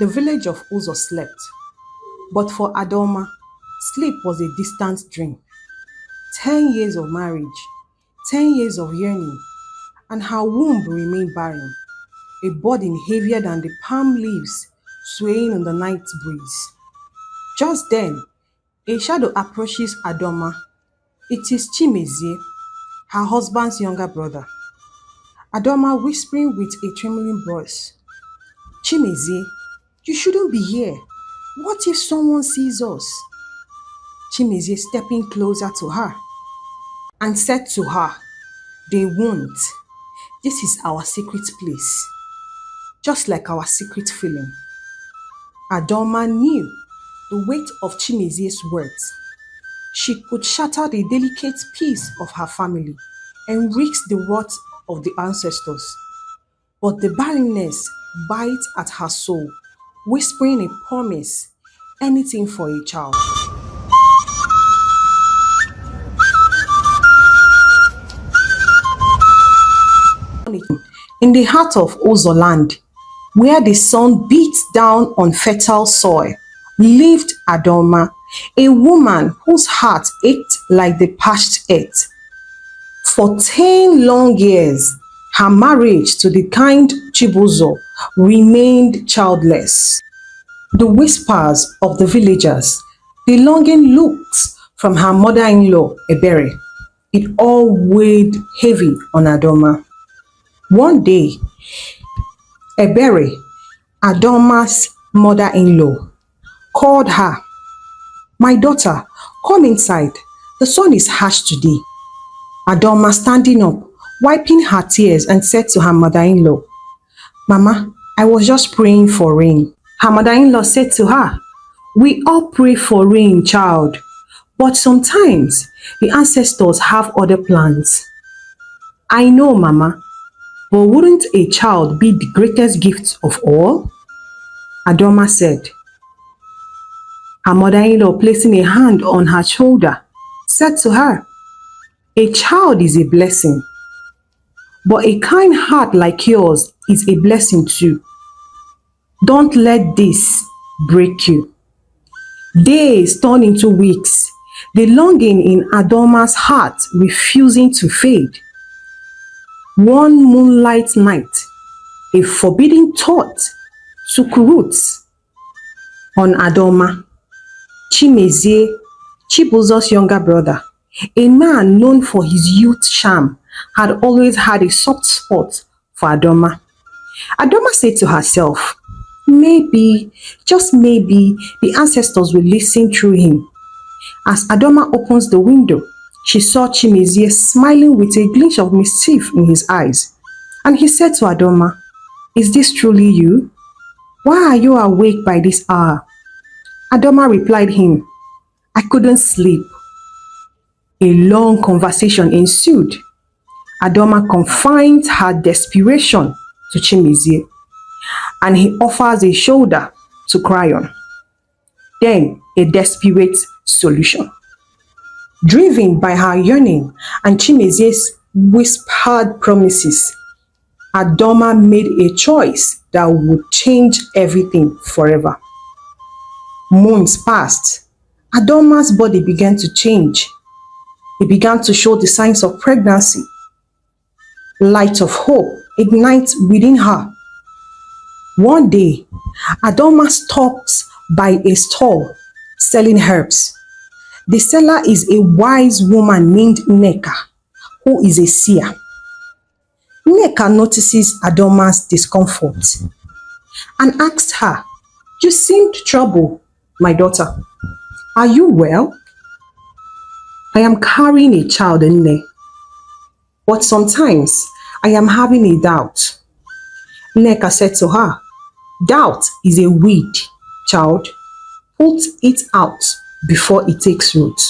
The village of Uzo slept, but for Adoma, sleep was a distant dream. 10 years of marriage, 10 years of yearning, and her womb remained barren, a burden heavier than the palm leaves swaying in the night breeze. Just then, a shadow approaches Adoma. It is Chimezie, her husband's younger brother. Adoma whispering with a trembling voice, Chimezie, you shouldn't be here. What if someone sees us? Chimezie stepping closer to her and said to her, they won't. This is our secret place, just like our secret film. Adoma knew the weight of Chimezie's words. She could shatter the delicate peace of her family and risk the wrath of the ancestors. But the barrenness bites at her soul, whispering a promise, anything for a child. In the heart of Ozo land, where the sun beats down on fertile soil, lived Adoma, a woman whose heart ached like the parched earth. For 10 long years, her marriage to the kind Chibuzo remained childless. The whispers of the villagers, the longing looks from her mother-in-law, Ebere, it all weighed heavy on Adoma. One day, Ebere, Adoma's mother-in-law, called her. My daughter, come inside. The sun is harsh today. Adoma standing up, wiping her tears and said to her mother-in-law, Mama, I was just praying for rain. Her mother-in-law said to her, we all pray for rain, child, but sometimes the ancestors have other plans. I know, Mama, but wouldn't a child be the greatest gift of all? Adoma said. Her mother-in-law, placing a hand on her shoulder, said to her, a child is a blessing, but a kind heart like yours is a blessing too. Don't let this break you. Days turn into weeks, the longing in Adoma's heart refusing to fade. One moonlight night, a forbidden thought took roots on Adoma. Chimezie, Chibuzo's younger brother, a man known for his youth charm, had always had a soft spot for Adoma. Adoma said to herself, maybe, just maybe, the ancestors will listen through him. As Adoma opens the window, she saw Chimezie smiling with a glint of mischief in his eyes. And he said to Adoma, is this truly you? Why are you awake by this hour? Adoma replied him, I couldn't sleep. A long conversation ensued. Adoma confines her desperation to Chimezie, and he offers a shoulder to cry on. Then a desperate solution. Driven by her yearning and Chimezie's whispered promises, Adoma made a choice that would change everything forever. Months passed. Adoma's body began to change. It began to show the signs of pregnancy. Light of hope ignites within her. One day, Adoma stops by a stall selling herbs. The seller is a wise woman named Neka, who is a seer. Neka notices Adoma's discomfort and asks her, you seemed troubled, my daughter. Are you well? I am carrying a child in there, but sometimes I am having a doubt. Neka said to her, doubt is a weed, child. Put it out before it takes root.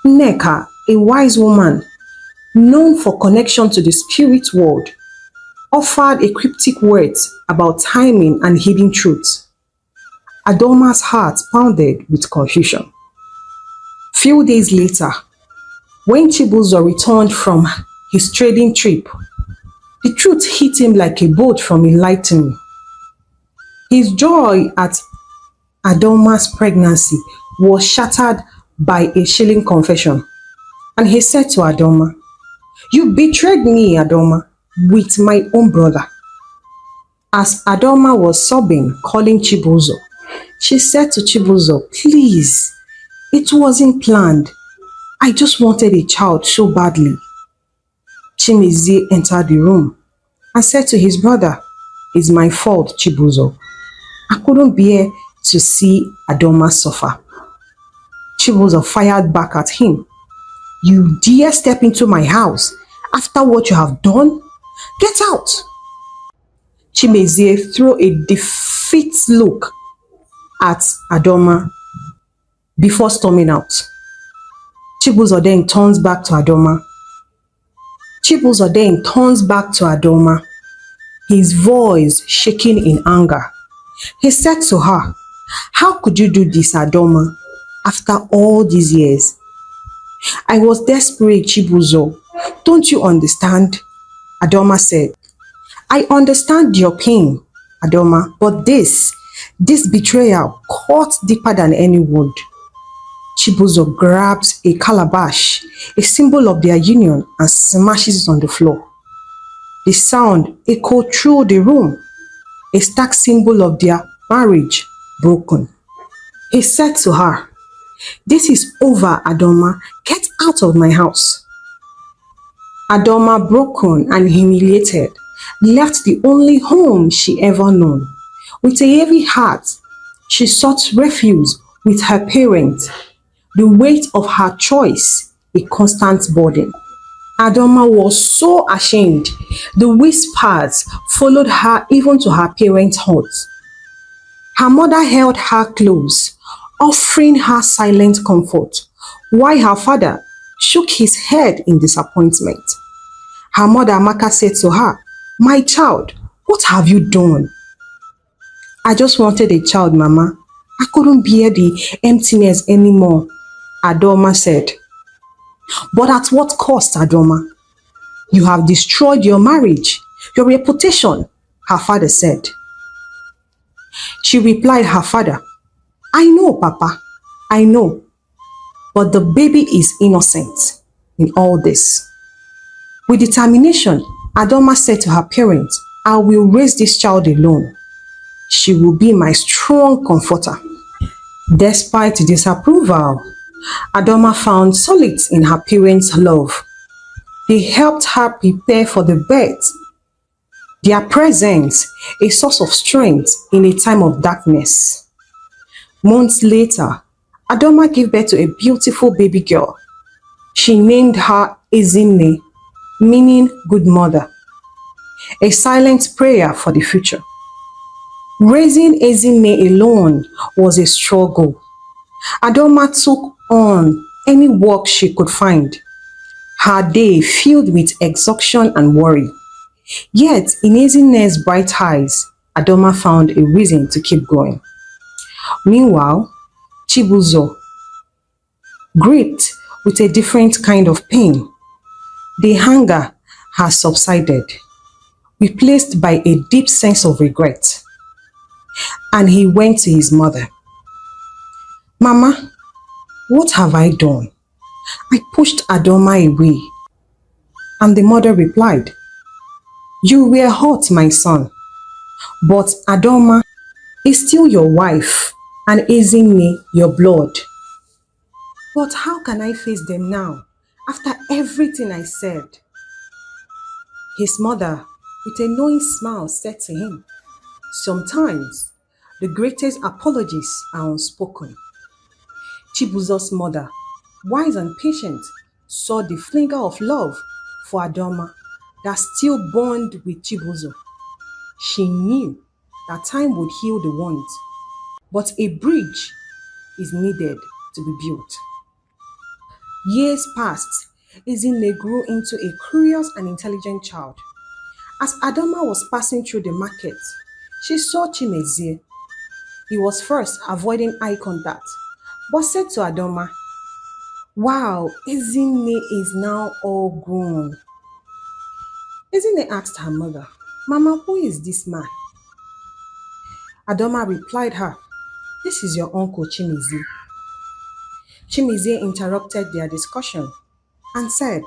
Neka, a wise woman known for connection to the spirit world, offered a cryptic words about timing and hidden truths. Adoma's heart pounded with confusion. Few days later, when Chibuzo returned from his trading trip, the truth hit him like a bolt from a lightning. His joy at Adoma's pregnancy was shattered by a chilling confession. And he said to Adoma, "You betrayed me, Adoma, with my own brother." As Adoma was sobbing, calling Chibuzo, she said to Chibuzo, "Please, it wasn't planned. I just wanted a child so badly." Chimizie entered the room and said to his brother, "It's my fault, Chibuzo. I couldn't bear to see Adoma suffer." Chibuzo fired back at him. "You dare step into my house after what you have done? Get out!" Chimezie threw a defeat look at Adoma before storming out. Chibuzo then turns back to Adoma. His voice shaking in anger. He said to her, "How could you do this, Adoma, after all these years?" "I was desperate, Chibuzo. Don't you understand?" Adoma said. "I understand your pain, Adoma, but this betrayal cut deeper than any wound." Chibuzo grabs a calabash, a symbol of their union, and smashes it on the floor. The sound echoed through the room, a stark symbol of their marriage broken. He said to her, "This is over, Adoma. Get out of my house." Adoma, broken and humiliated, left the only home she ever known. With a heavy heart, she sought refuge with her parents, the weight of her choice a constant burden. Adoma was so ashamed. The whispers followed her even to her parents' hut. Her mother held her close, offering her silent comfort, while her father shook his head in disappointment. Her mother Amaka said to her, "My child, what have you done?" "I just wanted a child, Mama. I couldn't bear the emptiness anymore," Adoma said. "But at what cost, Adoma? You have destroyed your marriage, your reputation," her father said. She replied her father, "I know, Papa, I know, but the baby is innocent in all this." With determination, Adoma said to her parents, "I will raise this child alone. She will be my strong comforter." Despite disapproval, Adoma found solace in her parents' love. They helped her prepare for the birth. Their presence, a source of strength in a time of darkness. Months later, Adoma gave birth to a beautiful baby girl. She named her Ezinne, meaning good mother, a silent prayer for the future. Raising Ezinne alone was a struggle. Adoma took on any work she could find, her day filled with exhaustion and worry. Yet, in Ezinne's bright eyes, Adoma found a reason to keep going. Meanwhile, Chibuzo, gripped with a different kind of pain. The hunger has subsided, replaced by a deep sense of regret. And he went to his mother. "Mama, what have I done?" "I pushed Adoma away." And the mother replied, "You were hurt, my son, but Adoma is still your wife and Ezinne your blood." "But how can I face them now, after everything I said?" His mother, with a knowing smile, said to him, "Sometimes the greatest apologies are unspoken." Chibuzo's mother, wise and patient, saw the flinger of love for Adoma that still burned with Chibuzo. She knew that time would heal the wound, but a bridge is needed to be built. Years passed. Ezinne grew into a curious and intelligent child. As Adama was passing through the market, she saw Chimezie. He was first avoiding eye contact, but said to Adoma, "Wow, Ezinne is now all grown." Ezinne asked her mother, "Mama, who is this man?" Adoma replied her, "This is your uncle Chimizi." Chimizi interrupted their discussion and said,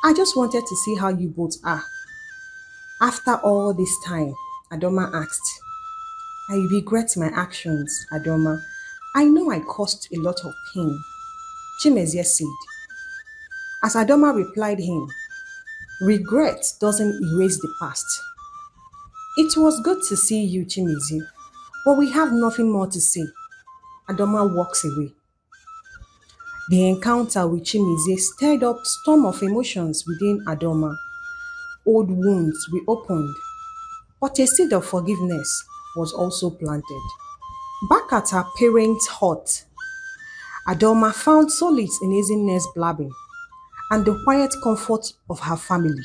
"I just wanted to see how you both are." After all this time, Adoma asked, "I regret my actions, Adoma. I know I caused a lot of pain." Chimezie said. As Adoma replied him, "Regret doesn't erase the past. It was good to see you, Chimezie, but we have nothing more to say." Adoma walks away. The encounter with Chimezie stirred up storm of emotions within Adoma. Old wounds reopened, but a seed of forgiveness was also planted. Back at her parents' hut, Adoma found solace in Ezinne's blabbing and the quiet comfort of her family.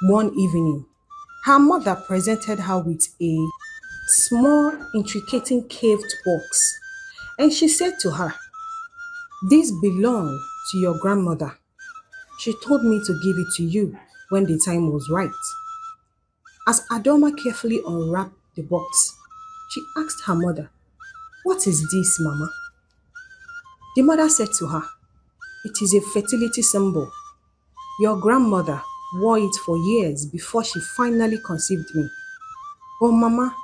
One evening, her mother presented her with a small, intricate caved box, and she said to her, "This belonged to your grandmother. She told me to give it to you when the time was right." As Adoma carefully unwrapped the box, she asked her mother, "What is this, Mama?" The mother said to her, "It is a fertility symbol. Your grandmother wore it for years before she finally conceived me." "But Mama,"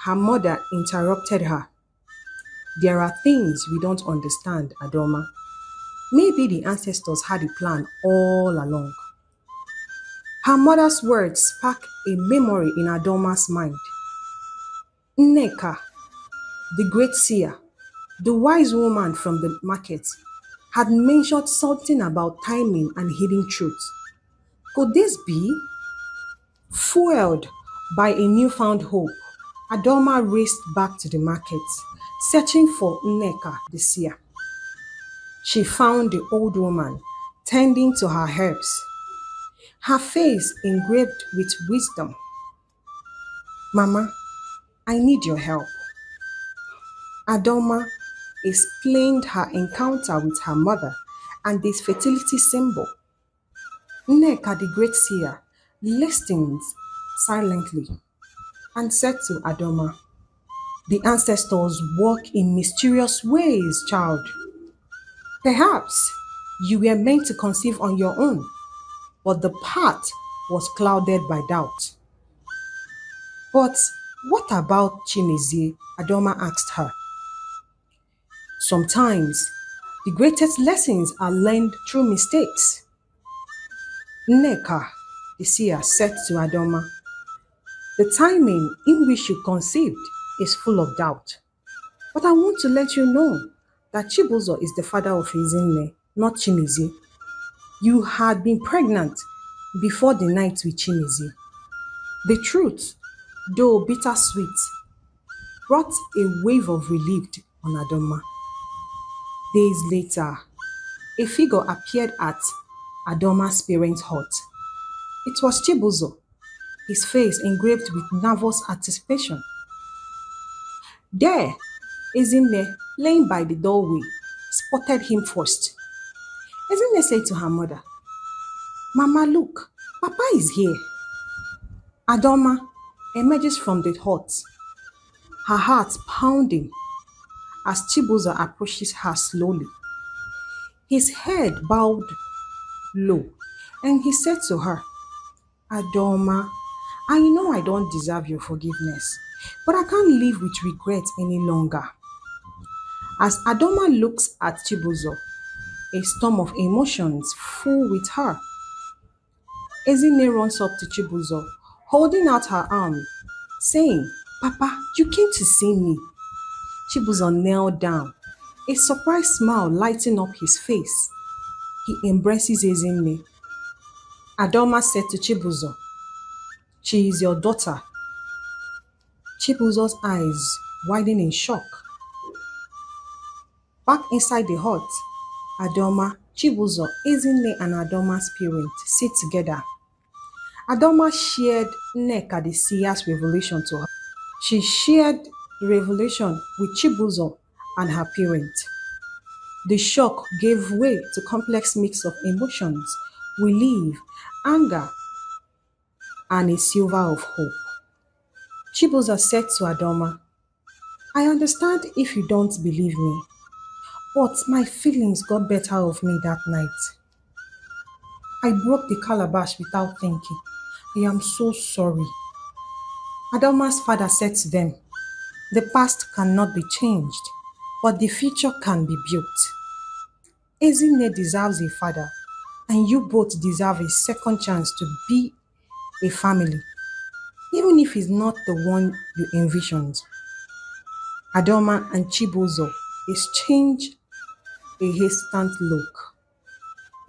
her mother interrupted her, "there are things we don't understand, Adoma. Maybe the ancestors had a plan all along." Her mother's words sparked a memory in Adoma's mind. Nneka, the great seer, the wise woman from the market, had mentioned something about timing and hidden truth. Could this be? Fueled by a newfound hope, Adoma raced back to the market, searching for Nneka, the seer. She found the old woman tending to her herbs, her face engraved with wisdom. "Mama, I need your help." Adoma explained her encounter with her mother and this fertility symbol. Nneka, the great seer, listened silently and said to Adoma, "The ancestors work in mysterious ways, child. Perhaps you were meant to conceive on your own, but the path was clouded by doubt." "But what about Chimezie?" Adoma asked her. "Sometimes the greatest lessons are learned through mistakes." Nneka, the seer, said to Adoma, "The timing in which you conceived is full of doubt. But I want to let you know that Chibuzo is the father of Ezinne, not Chimezie. You had been pregnant before the night with Chimezie." The truth, though bittersweet, brought a wave of relief on Adoma. Days later, a figure appeared at Adoma's parents' hut. It was Chibuzo, his face engraved with nervous anticipation. There, Ezinne, laying by the doorway, spotted him first. Ezinne said to her mother, "Mama, look, Papa is here." Adoma emerges from the hut, her heart pounding as Chibuzo approaches her slowly. His head bowed low, and he said to her, "Adoma, I know I don't deserve your forgiveness, but I can't live with regret any longer." As Adoma looks at Chibuzo, a storm of emotions full with her. Ezinne runs up to Chibuzo, holding out her arm, saying, "Papa, you came to see me." Chibuzo knelt down, a surprised smile lighting up his face. He embraces Ezinne. Adoma said to Chibuzo, "She is your daughter." Chibuzo's eyes widen in shock. Back inside the hut, Adoma, Chibuzo, Ezinne, and Adoma's parents sit together. Adoma shared Nneka the seer's revelation to her. She shared the revelation with Chibuzo and her parents. The shock gave way to complex mix of emotions, relief, anger, and a silver of hope. Chibuzo said to Adama, I understand if you don't believe me, but my feelings got better of me that night. I broke the calabash without thinking. I am so sorry. Adama's father said to them, the past cannot be changed, but the future can be built. Ezinne deserves a father, and you both deserve a second chance to be a family, even if it's not the one you envisioned. Adama and Chibuzo exchanged a hesitant look.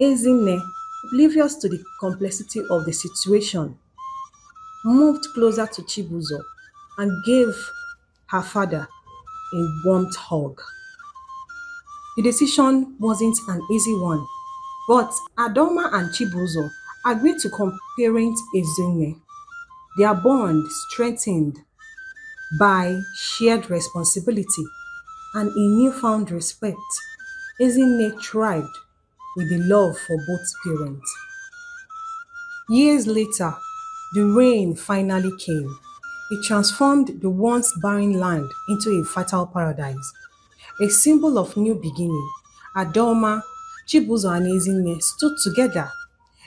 Ezinne, oblivious to the complexity of the situation, moved closer to Chibuzo and gave her father a warm hug. The decision wasn't an easy one, but Adoma and Chibuzo agreed to co-parent Ezinne. Their bond strengthened by shared responsibility and a newfound respect. Ezinne thrived with the love for both parents. Years later, the rain finally came. It transformed the once barren land into a fertile paradise. A symbol of new beginning, Adoma, Chibuzo and Ezinne stood together,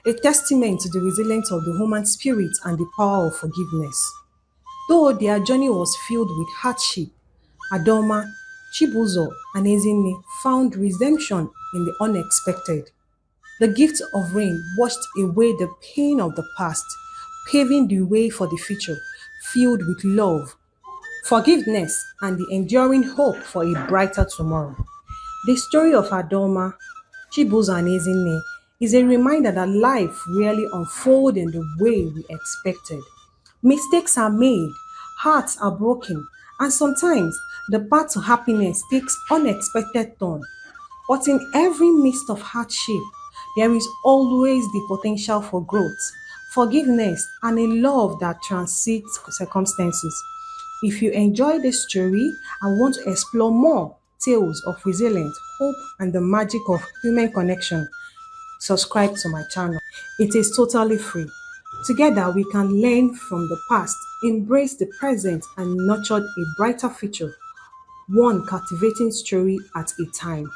a testament to the resilience of the human spirit and the power of forgiveness. Though their journey was filled with hardship, Adoma, Chibuzo and Ezinne found redemption in the unexpected. The gift of rain washed away the pain of the past, paving the way for the future filled with love, forgiveness, and the enduring hope for a brighter tomorrow. The story of Adoma, Chibuzo and Ezinne is a reminder that life rarely unfolds in the way we expected. Mistakes are made, hearts are broken, and sometimes the path to happiness takes unexpected turn. But in every midst of hardship, there is always the potential for growth, forgiveness, and a love that transcends circumstances. If you enjoy this story and want to explore more tales of resilience, hope, and the magic of human connection, subscribe to my channel. It is totally free. Together, we can learn from the past, embrace the present, and nurture a brighter future, one captivating story at a time.